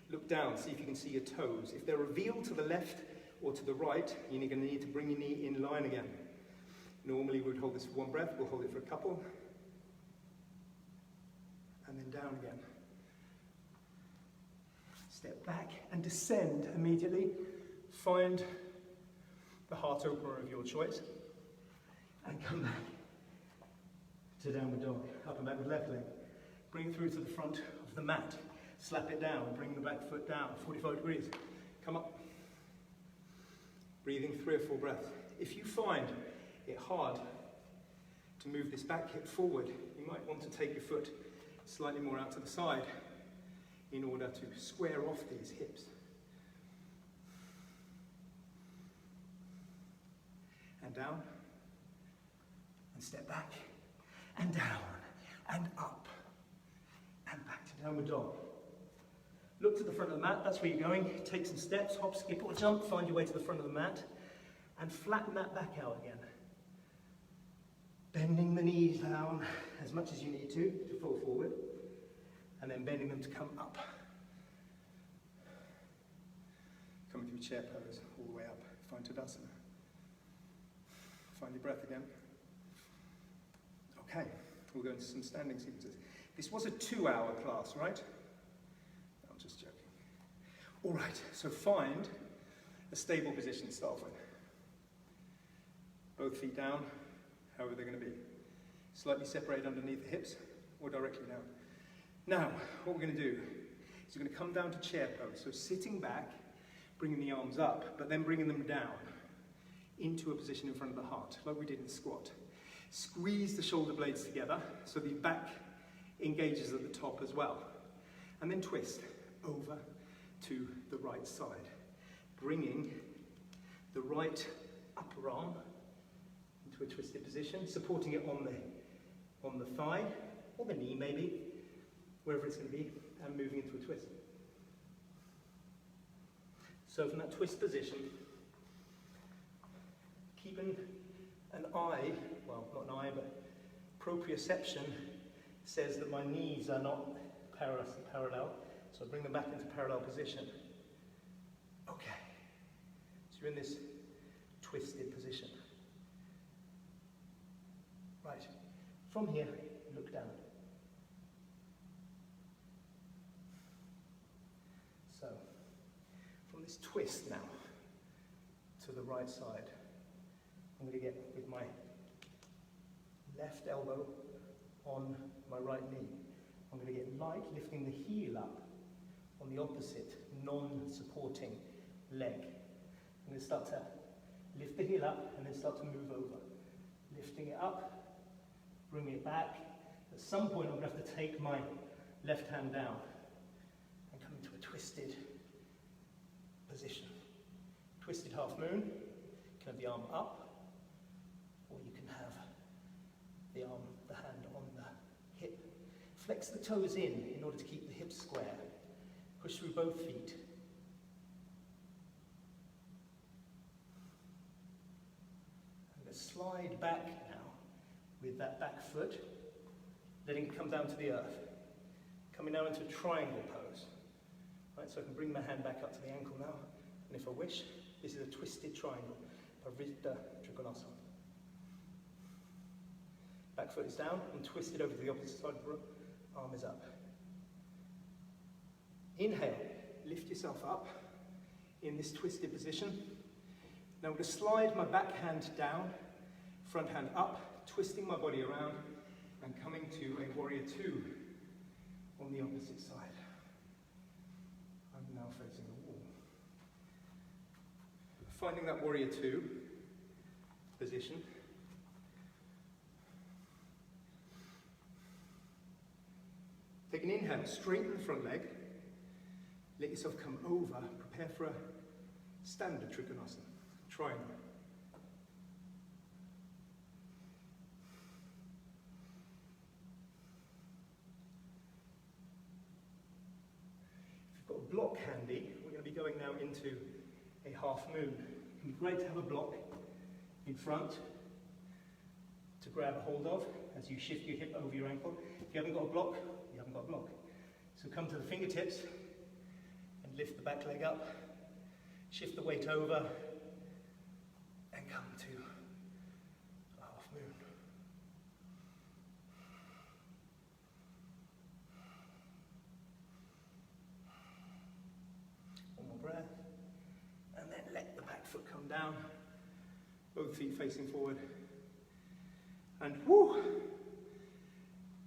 Look down, see if you can see your toes. If they're revealed to the left or to the right, you're going to need to bring your knee in line again. Normally we would hold this for one breath, we'll hold it for a couple. And then down again. Step back and descend immediately. Find the heart opener of your choice. And come back to downward dog. Up and back with left leg. Bring it through to the front of the mat. Slap it down. Bring the back foot down. 45 degrees. Come up. Breathing 3 or 4 breaths. If you find it hard to move this back hip forward, you might want to take your foot slightly more out to the side in order to square off these hips. And down. And step back, and down, and up, and back to downward dog. Look to the front of the mat, that's where you're going. Take some steps, hop, skip, or jump, find your way to the front of the mat, and flatten that back out again. Bending the knees down as much as you need to fall forward, and then bending them to come up. Coming through chair pose, all the way up. Find Tadasana. Find your breath again. Okay, we'll go into some standing sequences. This was a 2-hour class, right? I'm just joking. All right, so find a stable position to start with. Both feet down, however they're going to be. Slightly separated underneath the hips, or directly down. Now, what we're going to do is we're going to come down to chair pose. So sitting back, bringing the arms up, but then bringing them down into a position in front of the heart, like we did in the squat. Squeeze the shoulder blades together so the back engages at the top as well. And then twist over to the right side, bringing the right upper arm into a twisted position, supporting it on the thigh, or the knee maybe, wherever it's going to be, and moving into a twist. So from that twist position, keeping an eye, well, not an eye, but proprioception says that my knees are not parallel, so I bring them back into parallel position. Okay, so you're in this twisted position. Right, from here, look down. So, from this twist now, to the right side, I'm going to get with my left elbow on my right knee. I'm going to get light, lifting the heel up on the opposite, non-supporting leg. I'm going to start to lift the heel up and then start to move over. Lifting it up, bringing it back. At some point I'm going to have to take my left hand down and come into a twisted position. Twisted half moon. You can have the arm up, or you can have the hand on the hip. Flex the toes in order to keep the hips square. Push through both feet. I'm going to slide back now with that back foot, letting it come down to the earth. Coming now into a triangle pose. Right, so I can bring my hand back up to the ankle now, and if I wish, this is a twisted triangle, Parivrtta Trikonasana. Back foot is down and twisted over to the opposite side of the room. Arm is up. Inhale, lift yourself up in this twisted position. Now I'm going to slide my back hand down, front hand up, twisting my body around and coming to a warrior two on the opposite side. I'm now facing the wall. Finding that warrior two position. Take an inhale, straighten the front leg. Let yourself come over, prepare for a standard Trikonasana, triangle. If you've got a block handy, we're going to be going now into a half moon. It can be great to have a block in front to grab a hold of as you shift your hip over your ankle. If you haven't got a block, you haven't got a block. So come to the fingertips and lift the back leg up, shift the weight over, and come to a half moon. One more breath, and then let the back foot come down, both feet facing forward, and whoo,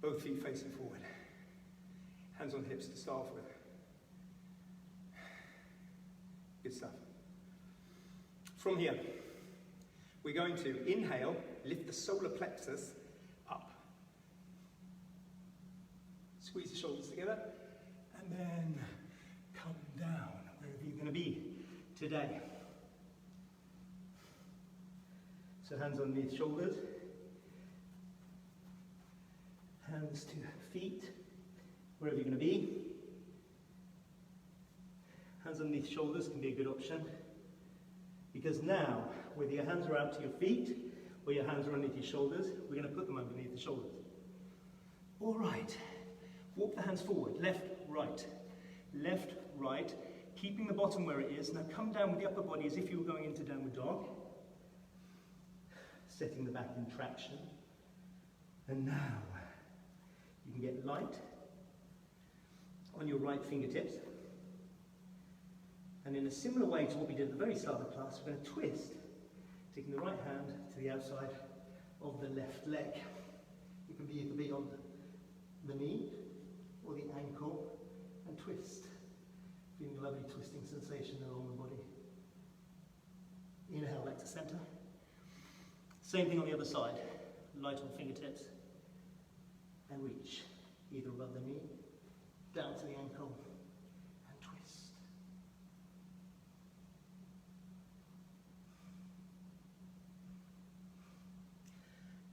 both feet facing forward. Hands on hips to start off with. Good stuff. From here, we're going to inhale, lift the solar plexus up. Squeeze the shoulders together, and then come down, wherever you're going to be today. So hands underneath shoulders, hands to feet, wherever you're going to be. Hands underneath shoulders can be a good option, because now, whether your hands are out to your feet or your hands are underneath your shoulders, we're going to put them underneath the shoulders. All right, walk the hands forward, left, right, keeping the bottom where it is. Now come down with the upper body as if you were going into downward dog, setting the back in traction. And now, you can get light on your right fingertips. And in a similar way to what we did at the very start of the class, we're going to twist, taking the right hand to the outside of the left leg. It can be on the knee or the ankle, and twist. Feeling a lovely twisting sensation along the body. Inhale back to center. Same thing on the other side. light on fingertips, and reach either above the knee, down to the ankle, and twist.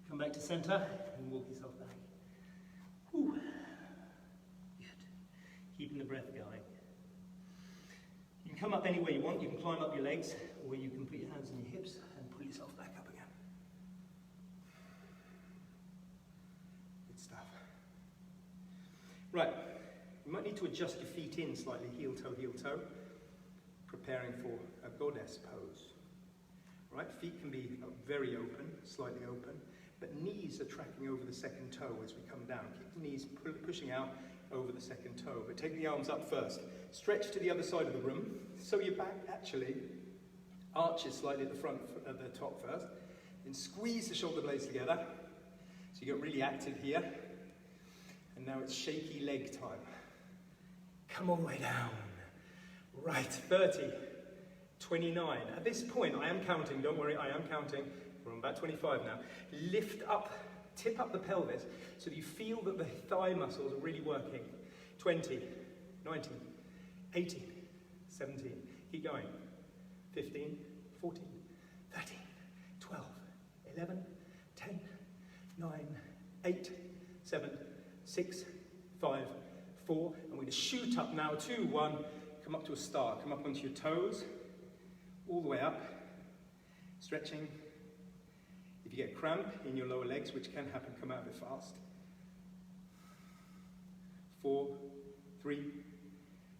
Come back to center and walk yourself back. Whew. Good. Keeping the breath going. You can come up any way you want. You can climb up your legs, or you can put your hands on your hips and pull yourself back up again. Good stuff. Right. You might need to adjust your feet in slightly, heel toe, preparing for a goddess pose. Right? Feet can be very open, slightly open, but knees are tracking over the second toe as we come down. Keep the knees pushing out over the second toe, but take the arms up first. Stretch to the other side of the room, so your back actually arches slightly at the front, at the top first. Then squeeze the shoulder blades together, so you get really active here. And now it's shaky leg time. Come all the way down. Right, 30, 29. At this point, I am counting, don't worry, I am counting. We're on about 25 now. Lift up, tip up the pelvis so that you feel that the thigh muscles are really working. 20, 19, 18, 17. Keep going. 15, 14, 13, 12, 11, 10, 9, 8, 7, 6, 5, 4. I'm going to shoot up now. 2, 1. Come up to a star. Come up onto your toes. All the way up. Stretching. If you get cramp in your lower legs, which can happen, come out of it fast. 4, 3,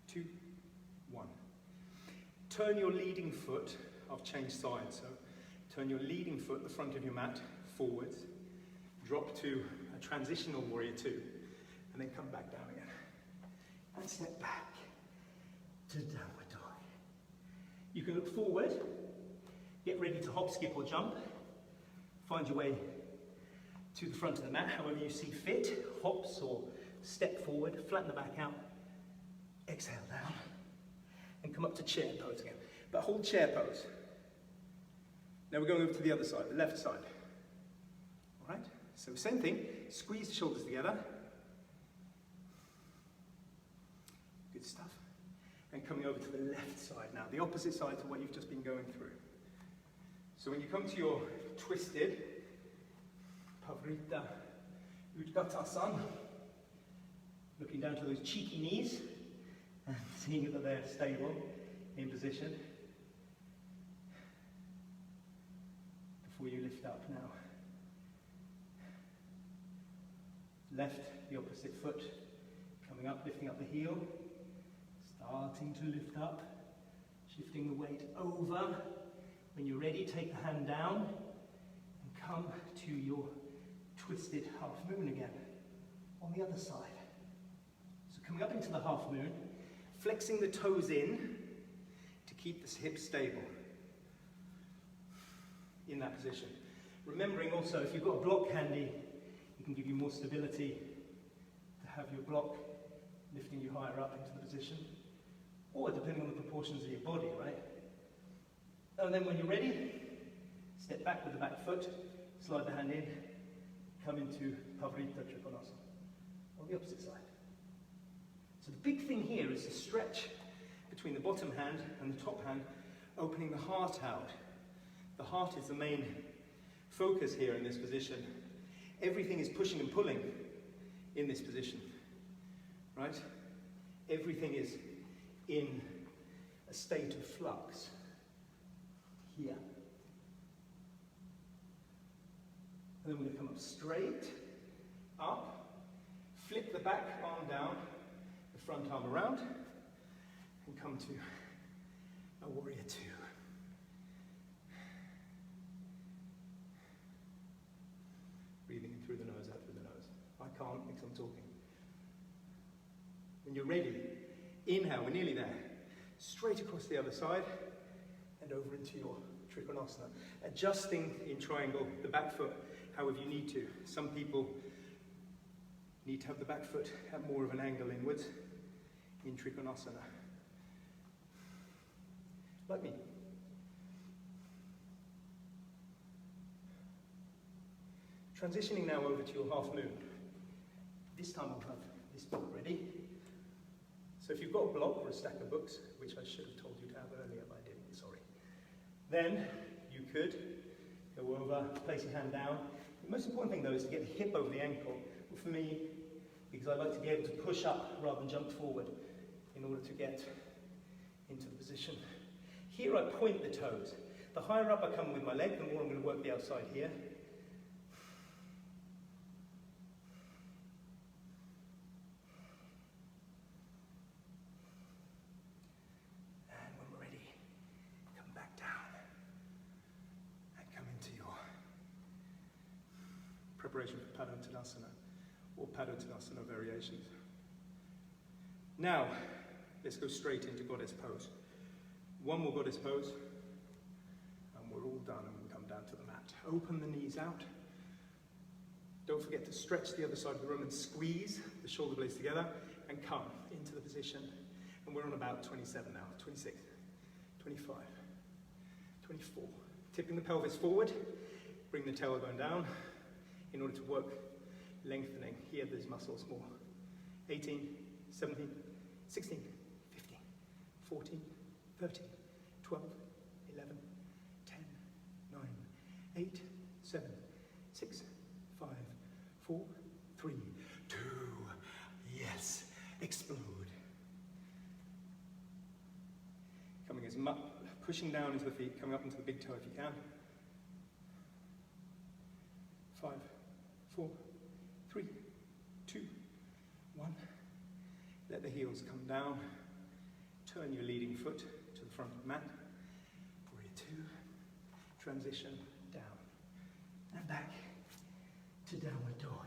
2, 1. Turn your leading foot. I've changed sides, so turn your leading foot, the front of your mat, forwards. Drop to a transitional warrior 2, and then come back down again. And step back to downward dog. You can look forward, get ready to hop, skip, or jump. Find your way to the front of the mat, however you see fit. Hops or step forward, flatten the back out, exhale down, and come up to chair pose again. But hold chair pose. Now we're going over to the other side, the left side. All right? So same thing, squeeze the shoulders together. Good stuff. And coming over to the left side now, the opposite side to what you've just been going through. So when you come to your twisted Pavrita Utkatasana, looking down to those cheeky knees and seeing that they're stable in position. Before you lift up now. Left, the opposite foot, coming up, lifting up the heel, starting to lift up, shifting the weight over. When you're ready, take the hand down and come to your twisted half moon again on the other side. So coming up into the half moon, flexing the toes in to keep the hips stable in that position. Remembering also, if you've got a block handy, it can give you more stability to have your block lifting you higher up into the position, or depending on the proportions of your body, right? And then when you're ready, step back with the back foot, slide the hand in, come into Pavrita Trikonasana on the opposite side. So the big thing here is the stretch between the bottom hand and the top hand, opening the heart out. The heart is the main focus here in this position. Everything is pushing and pulling in this position, right? Everything is in a state of flux here. And then we're going to come up straight, up, flip the back arm down, the front arm around, and come to a warrior 2. Breathing in through the nose, out through the nose. I can't because I'm talking. When you're ready, inhale, we're nearly there. Straight across the other side and over into your Trikonasana. Adjusting in triangle the back foot however you need to. Some people need to have the back foot at more of an angle inwards in Trikonasana. Like me. Transitioning now over to your half moon. This time I'll have this book ready. So if you've got a block or a stack of books, which I should have told you to have earlier, but I didn't, sorry. Then you could go over, place your hand down. The most important thing though is to get the hip over the ankle. Well, for me, because I like to be able to push up rather than jump forward in order to get into the position. Here I point the toes. The higher up I come with my leg, the more I'm going to work the outside here. And when we're ready, come back down and come into your preparation for Padottanasana or Padottanasana variations. Now, let's go straight into Goddess pose. One more Goddess pose, and we're all done, and we come down to the mat. Open the knees out. Don't forget to stretch the other side of the room and squeeze the shoulder blades together, and come into the position. And we're on about 27 now, 26, 25, 24. Tipping the pelvis forward, bring the tailbone down in order to work lengthening. Here there's muscles more. 18, 17, 16, 15, 14, 13, 12, 11, 10, 9, 8, 7, 6, 5, 4, 3, 2, yes, explode. Coming as much, pushing down into the feet, coming up into the big toe if you can. 5, 4, 3, 2, 1. Let the heels come down. Turn your leading foot to the front of the mat. Warrior 2. Transition down and back to downward dog.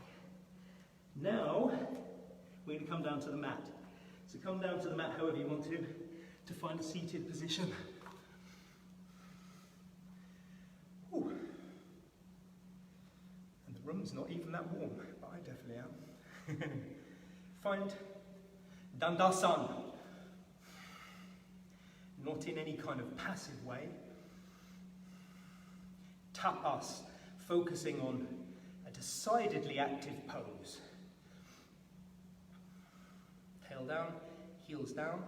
Now, we're going to come down to the mat. So come down to the mat however you want to find a seated position. Ooh. And the room's not even that warm, but I definitely am. Find Dandasana. Not in any kind of passive way. Tapas, focusing on a decidedly active pose. Tail down, heels down.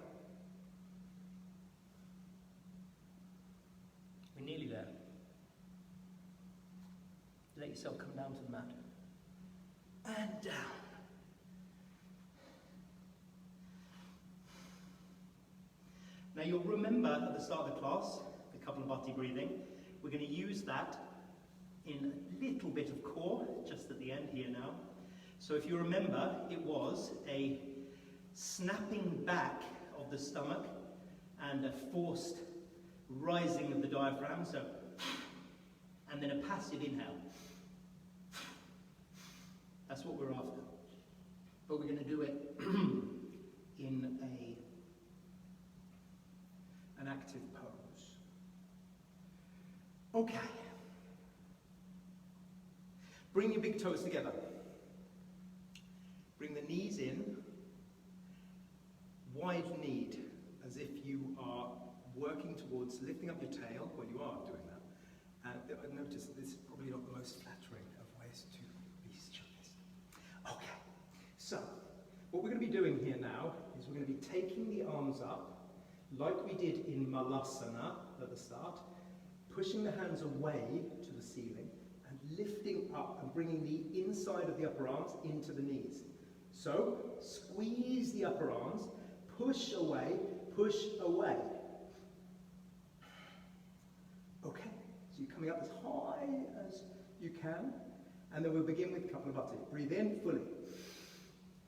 We're nearly there. Let yourself come down to the mat. And down. Now you'll remember at the start of the class, the Kapalabhati breathing, we're going to use that in a little bit of core, just at the end here now. So if you remember, it was a snapping back of the stomach and a forced rising of the diaphragm, so, and then a passive inhale. That's what we're after. But we're going to do it in an active pose. Okay. Bring your big toes together. Bring the knees in. Wide-kneed, as if you are working towards lifting up your tail. Well, you are doing that. And I noticed that this is probably not the most flattering of ways to be stupid. Okay. So, what we're going to be doing here now is we're going to be taking the arms up, like we did in Malasana at the start, pushing the hands away to the ceiling and lifting up and bringing the inside of the upper arms into the knees. So, squeeze the upper arms, push away, push away. Okay, so you're coming up as high as you can, and then we'll begin with Kapalabhati. Breathe in fully.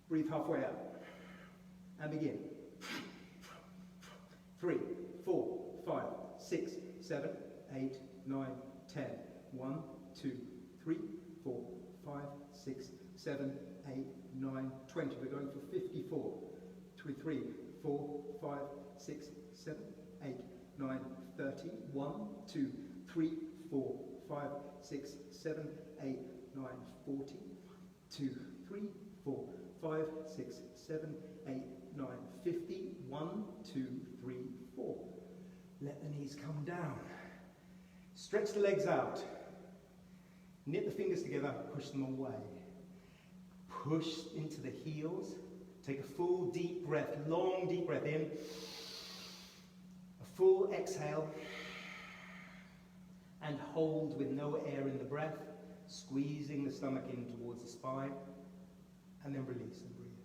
Breathe halfway out. And begin. 3, 4, 5, 6, 7, 8, 9, 10. 1, 2, 3, 4, 5, 6, 7, 8, 9, 20. We're going for 54. 2, 3, 4, 5, 6, 7, 8, 9, 30. 1, 2, 3, 4, 5, 6, 7, 8, 9, 40. 2, 3, 4, 5, 6, 7, 8, 9, 50. 1, 2, 3, 4. Let the knees come down. Stretch the legs out. Knit the fingers together, push them away. Push into the heels. Take a full deep breath, long deep breath in. A full exhale. And hold with no air in the breath, squeezing the stomach in towards the spine. And then release and breathe.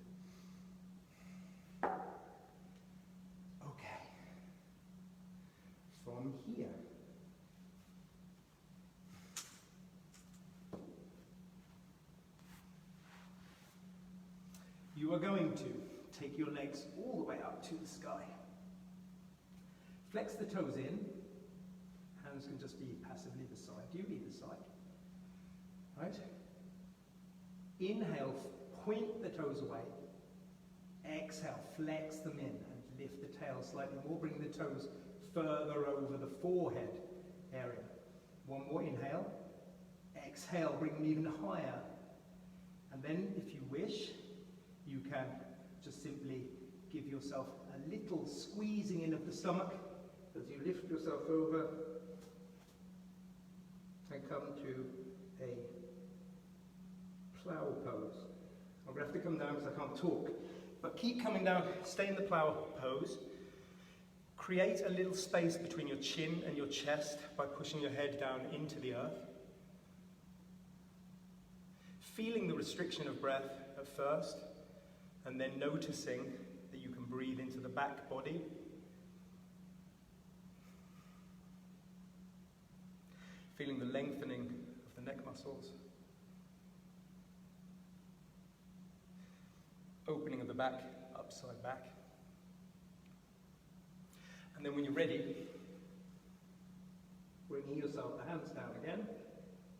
Okay. From here. You are going to take your legs all the way up to the sky. Flex the toes in. Hands can just be passively beside you, either side. Right? Inhale, point the toes away. Exhale, flex them in and lift the tail slightly more. Bring the toes further over the forehead area. One more inhale. Exhale, bring them even higher. And then, if you wish, you can just simply give yourself a little squeezing in of the stomach as you lift yourself over and come to a plow pose. I'm going to have to come down because I can't talk. But keep coming down, stay in the plow pose. Create a little space between your chin and your chest by pushing your head down into the earth. Feeling the restriction of breath at first, and then noticing that you can breathe into the back body. Feeling the lengthening of the neck muscles. Opening of the back, upside back. And then when you're ready, bringing yourself, the hands down again,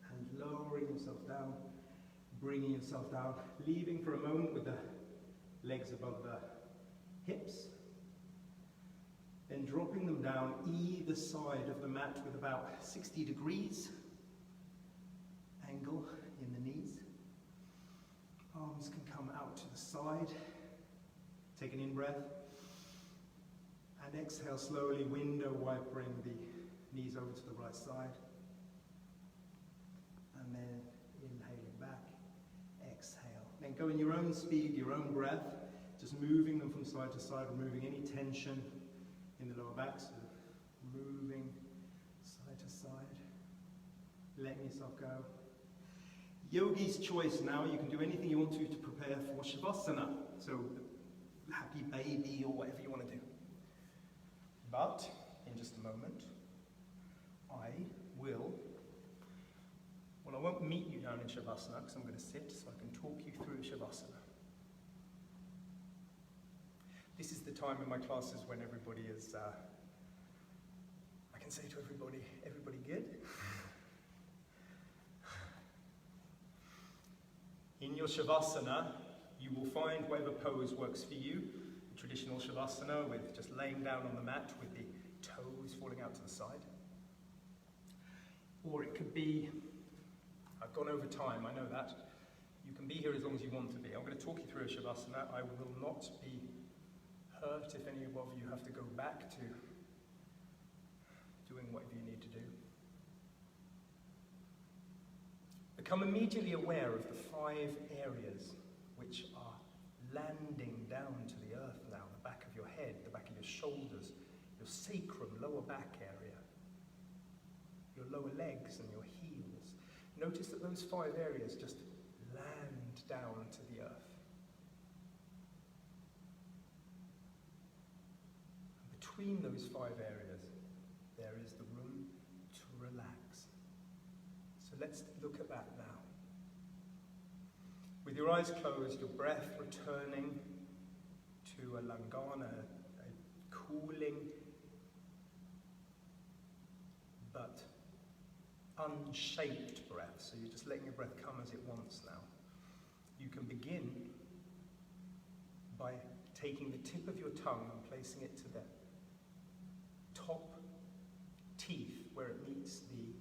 and lowering yourself down, bringing yourself down, leaving for a moment with the legs above the hips, then dropping them down either side of the mat with about 60 degrees angle in the knees. Arms can come out to the side. Take an in-breath. And exhale slowly, window wiping the knees over to the right side. And then inhaling back. Exhale. Then go in your own speed, your own breath, just moving them from side to side, removing any tension in the lower back. So moving side to side, letting yourself go. Yogi's choice now. You can do anything you want to prepare for Shavasana. So happy baby or whatever you want to do. But in just a moment, I won't meet you down in Shavasana because I'm going to sit so I can talk you through Shavasana. This is the time in my classes when everybody is, I can say to everybody good? In your Shavasana, you will find whatever pose works for you. The traditional Shavasana with just laying down on the mat with the toes falling out to the side. Or it could be, I've gone over time, I know that. You can be here as long as you want to be. I'm going to talk you through a Shavasana. I will not be hurt if any of you have to go back to doing whatever you need to do. Become immediately aware of the 5 areas which are landing down to the earth now. The back of your head, the back of your shoulders, your sacrum, lower back area, your lower legs and your heels. Notice that those 5 areas just land down to the earth. And between those 5 areas, there is the room to relax. So let's look at that now. With your eyes closed, your breath returning to a langana, a cooling but unshaped breath. So you're just letting your breath come as it wants now. You can begin by taking the tip of your tongue and placing it to the top teeth where it meets the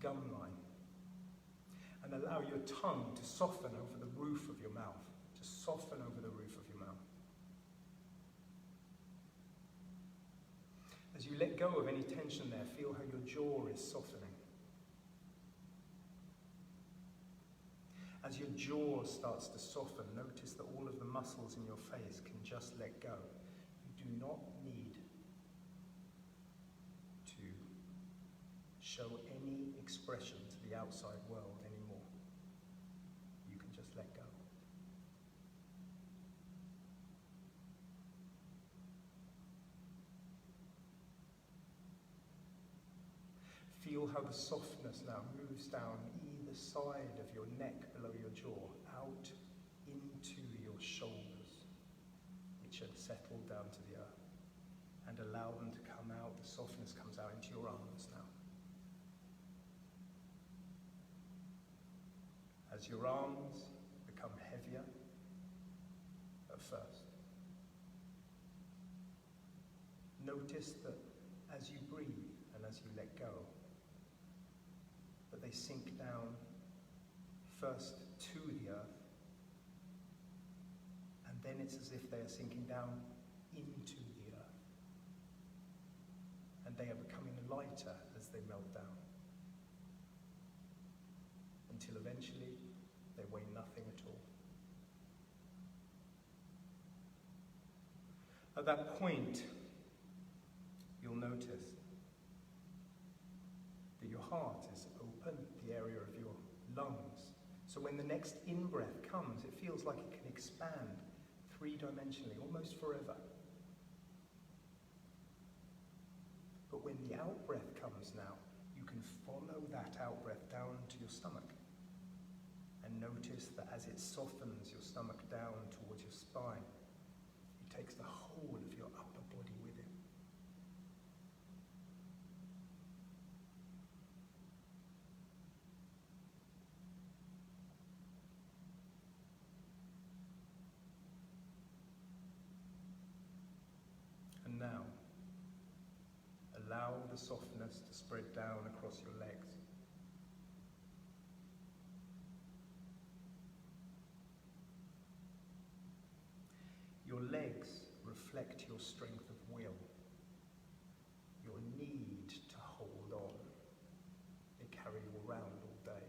gum line. And allow your tongue to soften over the roof of your mouth. To soften over the roof of your mouth. As you let go of any tension there, feel how your jaw is softening. jaw starts to soften, notice that all of the muscles in your face can just let go. You do not need to show any expression to the outside world anymore. You can just let go. Feel how the softness now moves down either side of your neck below your jaw, out into your shoulders, which are settled down to the earth, and allow them to come out. The softness comes out into your arms now. As your arms become heavier at first, notice that as you breathe and as you let go, that they sink down first to the earth, and then it's as if they are sinking down into the earth, and they are becoming lighter as they melt down, until eventually they weigh nothing at all. At that point, you'll notice that your heart is open, the area of your lungs. So when the next in-breath comes, it feels like it can expand three-dimensionally, almost forever. But when the out-breath comes now, you can follow that out-breath down to your stomach. And notice that as it softens your stomach down towards your spine, it takes the whole of your upper body with it. And now, allow the softness to spread down across your legs. Your legs reflect your strength of will, your need to hold on. They carry you around all day.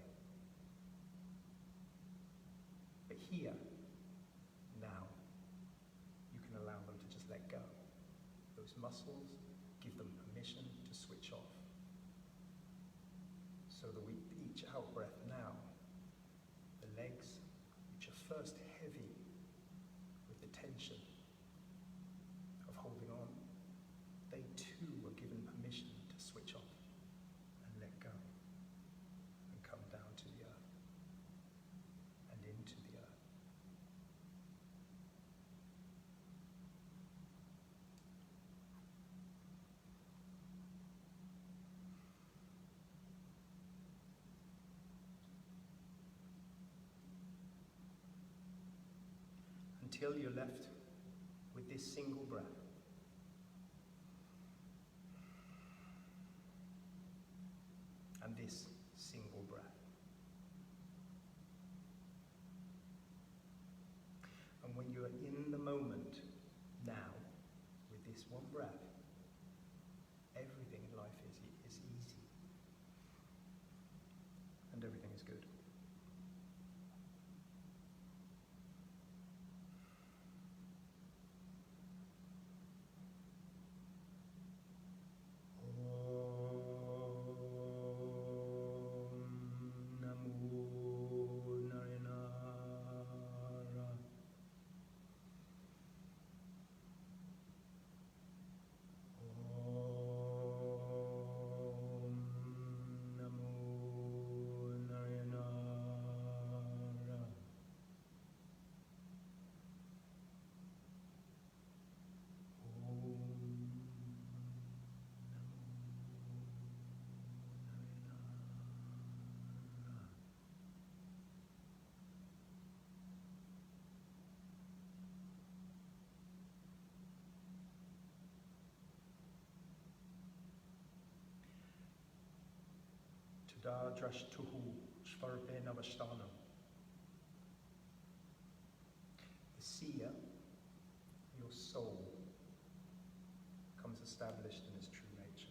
But here, now, you can allow them to just let go. Those muscles, give them permission to switch off. So that with each out-breath now, the legs, which are first heavy with the tension of holding on, they too are given permission to switch off and let go and come down to the earth and into the earth. Until you're left with this single breath. And this single breath. And when you're in the moment now, with this one breath, everything in life is easy. And everything is good. Da drashtuhu shvarpe navashtanam. The seer, your soul, becomes established in its true nature.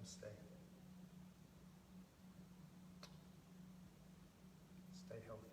Stay healthy.